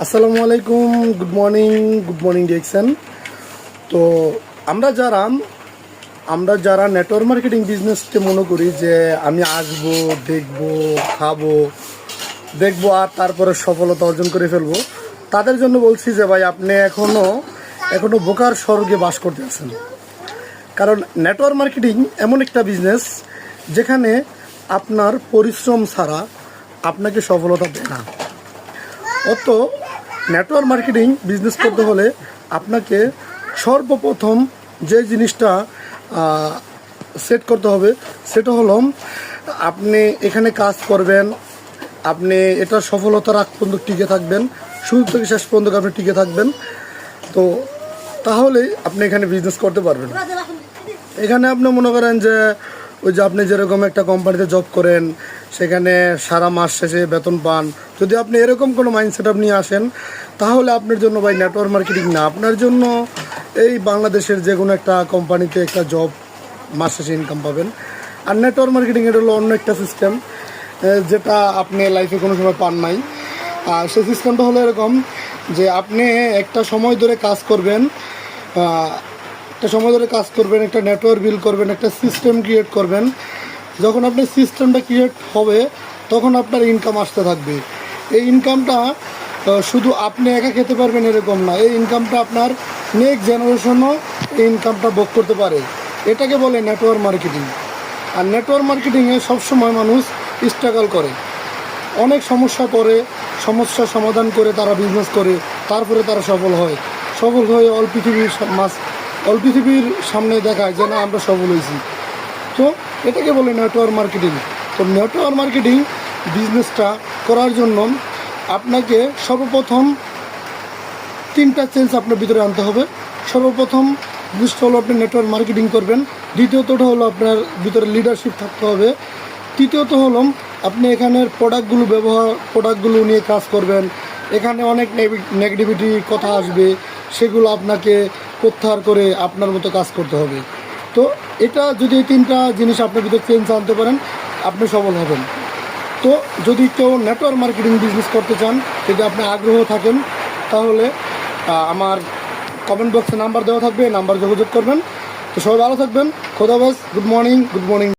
আসসালামু আলাইকুম, good morning direction. তো আমরা যারা নেটওয়ার্ক মার্কেটিং বিজনেসকে মনে করি যে আমি আসবো, দেখবো আর তারপরে সফলতা অর্জন করে ফেলবো, তাদের জন্য বলছি যে ভাই আপনি এখনো বোকার স্বর্গে বাস করতে আছেন। কারণ নেটওয়ার্ক মার্কেটিং এমন একটা বিজনেস যেখানে আপনার পরিশ্রম ছাড়া আপনাকে সফলতা দেয় না। অত নেটওয়ার্ক মার্কেটিং বিজনেস করতে হলে আপনাকে সর্বপ্রথম যে জিনিসটা সেট করতে হবে সেটা হলো আপনি এখানে কাজ করবেন, আপনি এটা সফলতার আগ পর্যন্ত টিকে থাকবেন, শুরু থেকে শেষ পর্যন্ত আপনি টিকে থাকবেন। তো তাহলেই আপনি এখানে বিজনেস করতে পারবেন। এখানে আপনি মনে করেন যে ওই যে আপনি যেরকম একটা কোম্পানিতে জব করেন, সেখানে সারা মাস শেষে বেতন পান, যদি আপনি এরকম কোনো মাইন্ডসেট আপ নিয়ে আসেন তাহলে আপনার জন্য ভাই নেটওয়ার্ক মার্কেটিং না, আপনার জন্য এই বাংলাদেশের যে কোনো একটা কোম্পানিতে একটা জব মাস শেষে ইনকাম পাবেন। আর নেটওয়ার্ক মার্কেটিং এটা হলো অন্য একটা সিস্টেম যেটা আপনি লাইফে কোনো সময় পান নাই। আর সেই সিস্টেমটা হলো এরকম যে আপনি একটা সময় ধরে কাজ করবেন, একটা নেটওয়ার্ক বিল্ড করবেন, একটা সিস্টেম ক্রিয়েট করবেন। যখন আপনি সিস্টেমটা ক্রিয়েট হবে তখন আপনার ইনকাম আসতে থাকবে। এই ইনকামটা শুধু আপনি একা খেতে পারবেন এরকম না, এই ইনকামটা আপনার নেক্সট জেনারেশনও এই ইনকামটা ভোগ করতে পারে। এটাকে বলে নেটওয়ার্ক মার্কেটিং। আর নেটওয়ার্ক মার্কেটিংয়ে সবসময় মানুষ স্ট্রাগল করে, অনেক সমস্যার সমাধান করে তারা বিজনেস করে, তারপরে তারা সফল হয়ে অল পৃথিবীর সামনে দেখায় যে না আমরা সফল হয়েছি। তো এটাকে বলে নেটওয়ার্ক মার্কেটিং। তো নেটওয়ার্ক মার্কেটিং বিজনেসটা করার জন্য আপনাকে সর্বপ্রথম 3টা চেঞ্জ আপনার ভিতরে আনতে হবে। সর্বপ্রথম জিনিসটা হলো আপনি নেটওয়ার্ক মার্কেটিং করবেন, দ্বিতীয়তটা হলো আপনার ভিতরে লিডারশিপ থাকতে হবে, তৃতীয়ত হলো আপনি এখানের প্রোডাক্টগুলো নিয়ে কাজ করবেন। এখানে অনেক নেগেটিভিটি কথা আসবে, সেগুলো আপনাকে প্রত্যাহার করে আপনার মতো কাজ করতে হবে। তো এটা যদি এই 3টা জিনিস আপনার ভিতরে চেঞ্জ আনতে পারেন আপনি সফল হবেন। তো যদি কেউ নেটওয়ার্ক মার্কেটিং বিজনেস করতে চান, যদি আপনি আগ্রহ থাকেন, তাহলে আমার কমেন্ট বক্সে নাম্বার দেওয়া থাকবে, নাম্বার যোগাযোগ করবেন। তো সবাই ভালো থাকবেন। খোদা হাফেজ। Good morning.